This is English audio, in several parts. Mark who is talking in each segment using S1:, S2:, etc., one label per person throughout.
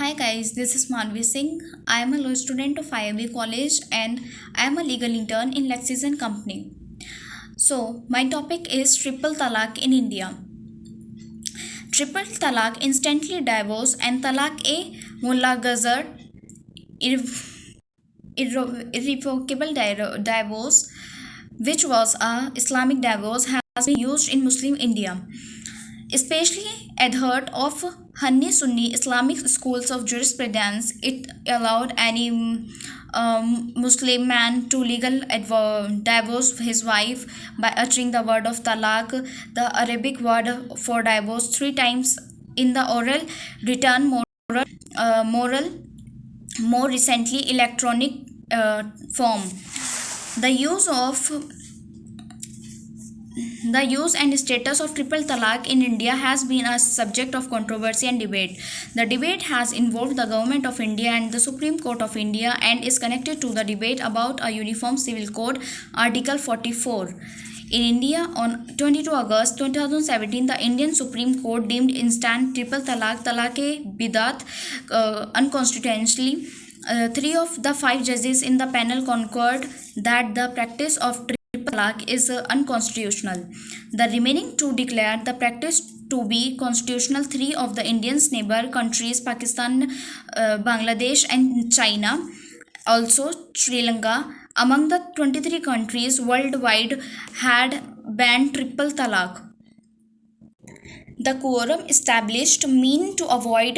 S1: Hi guys, this is Manvi Singh. I am a law student of IIB College and I am a legal intern in Lexis& Company. So, my topic is triple talaq in India. Triple talaq, instantly divorce, and talaq-e mulagazar, irrevocable divorce, which was a Islamic divorce, has been used in Muslim India, especially adhered of Sunni Islamic schools of jurisprudence. It allowed any Muslim man to divorce his wife by uttering the word of talaq, the Arabic word for divorce, three times in the oral, written, moral, more recently electronic form. The use of the use and status of triple talaq in India has been a subject of controversy and debate. The debate has involved the Government of India and the Supreme Court of India and is connected to the debate about a uniform civil code, Article 44. In India, on 22 August 2017, the Indian Supreme Court deemed instant triple talaq, talaq-e-bidat, unconstitutional. Three of the five judges in the panel concurred that the practice of triple talaq is unconstitutional. The remaining two declared the practice to be constitutional. Three of the Indians' neighbor countries, Pakistan, Bangladesh, and China, also Sri Lanka, among the 23 countries worldwide, had banned triple talaq. The quorum established mean to avoid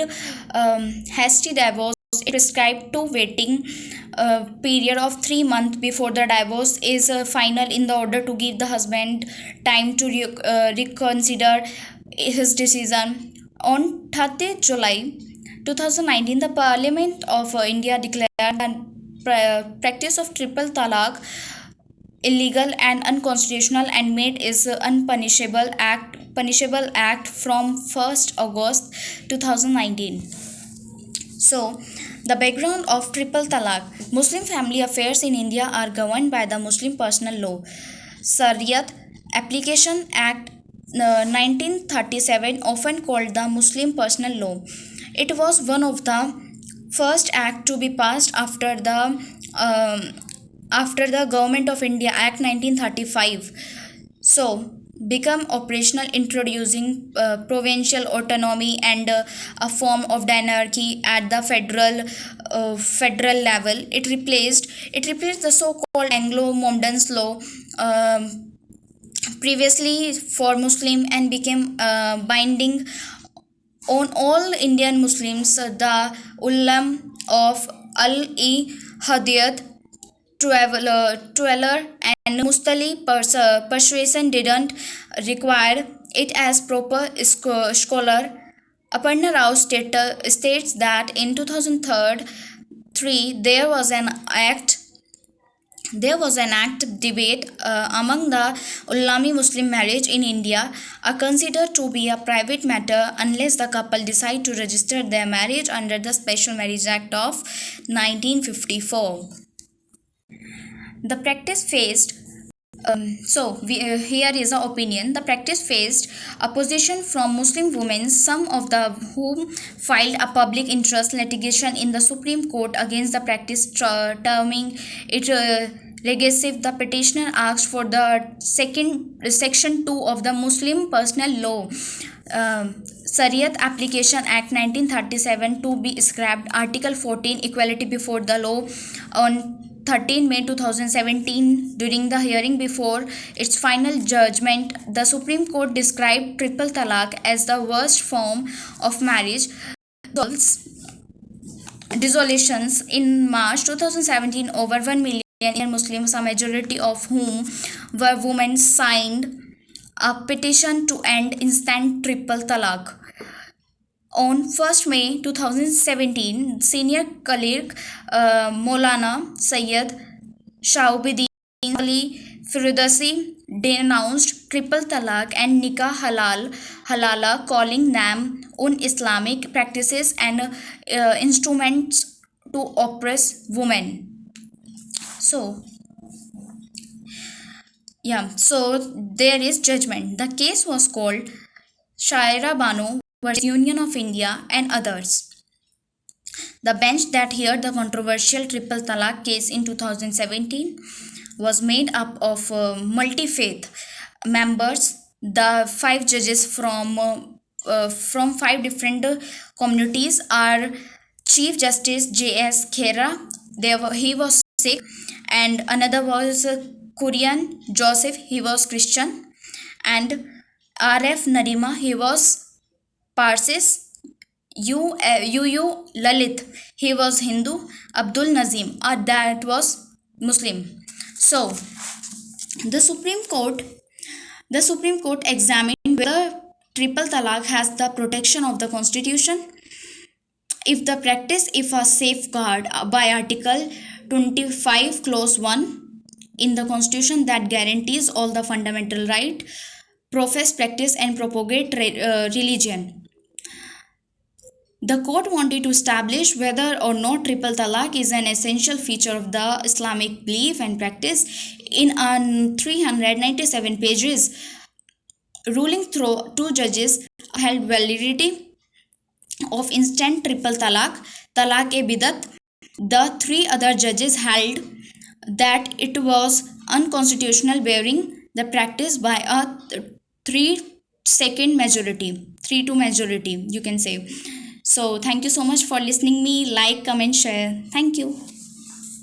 S1: hasty divorce. It prescribed to waiting period of 3 months before the divorce is final in the order to give the husband time to reconsider his decision. On 30th July 2019, the Parliament of India declared the practice of triple talaq illegal and unconstitutional and made is punishable act from 1st August 2019. So, the background of triple talaq. Muslim family affairs in India are governed by the Muslim Personal Law, Shariat Application Act 1937, often called the Muslim Personal Law. It was one of the first act to be passed after the Government of India Act 1935. So, become operational, introducing provincial autonomy and a form of diarchy at the federal level. It replaced the so-called Anglo-Mohammedan law, previously for Muslim, and became binding on all Indian Muslims. The Ulam of Al-e-Hadiyat, Tweller, and Mustali persuasion didn't require it as proper scholar. Aparna Rao states that in 2003 there was an act debate among the Ulami Muslim marriage in India are considered to be a private matter unless the couple decide to register their marriage under the Special Marriage Act of 1954. The practice faced here is our opinion. The practice faced opposition from Muslim women, some of the whom filed a public interest litigation in the Supreme Court against the practice, terming it regressive. The petitioner asked for the section 2 of the Muslim Personal Law, Shariat Application Act 1937, to be scrapped. Article 14, equality before the law. On 13 May 2017, during the hearing before its final judgment, the Supreme Court described triple talaq as the worst form of marriage dissolutions. In March 2017, over 1 million Indian Muslims, a majority of whom were women, signed a petition to end instant triple talaq. On 1st May 2017, senior cleric Maulana Sayyid Shahabuddin Ali Firdaus denounced triple talaq and nikah halala, calling them un-Islamic practices and instruments to oppress women. So there is judgment. The case was called Shaira Bano versus Union of India and others. The bench that heard the controversial triple talaq case in 2017 was made up of multi-faith members. The five judges from five different communities are Chief Justice J.S. Khera. He was Sikh, and another was Korean Joseph. He was Christian, and R.F. Narima. He was Parsis. U. Lalit, he was Hindu. Abdul Nazim, that was Muslim. So, the Supreme Court, the Supreme Court examined whether triple talaq has the protection of the Constitution. If a safeguard by Article 25, Clause 1 in the Constitution that guarantees all the fundamental right, profess, practice, and propagate religion. The court wanted to establish whether or not triple talaq is an essential feature of the Islamic belief and practice. In a 397 pages ruling, through two judges held validity of instant triple talaq, talaq-e-bidat. The three other judges held that it was unconstitutional, bearing the practice by a 3-2 majority, you can say. So thank you so much for listening me. Like, comment, share. Thank you.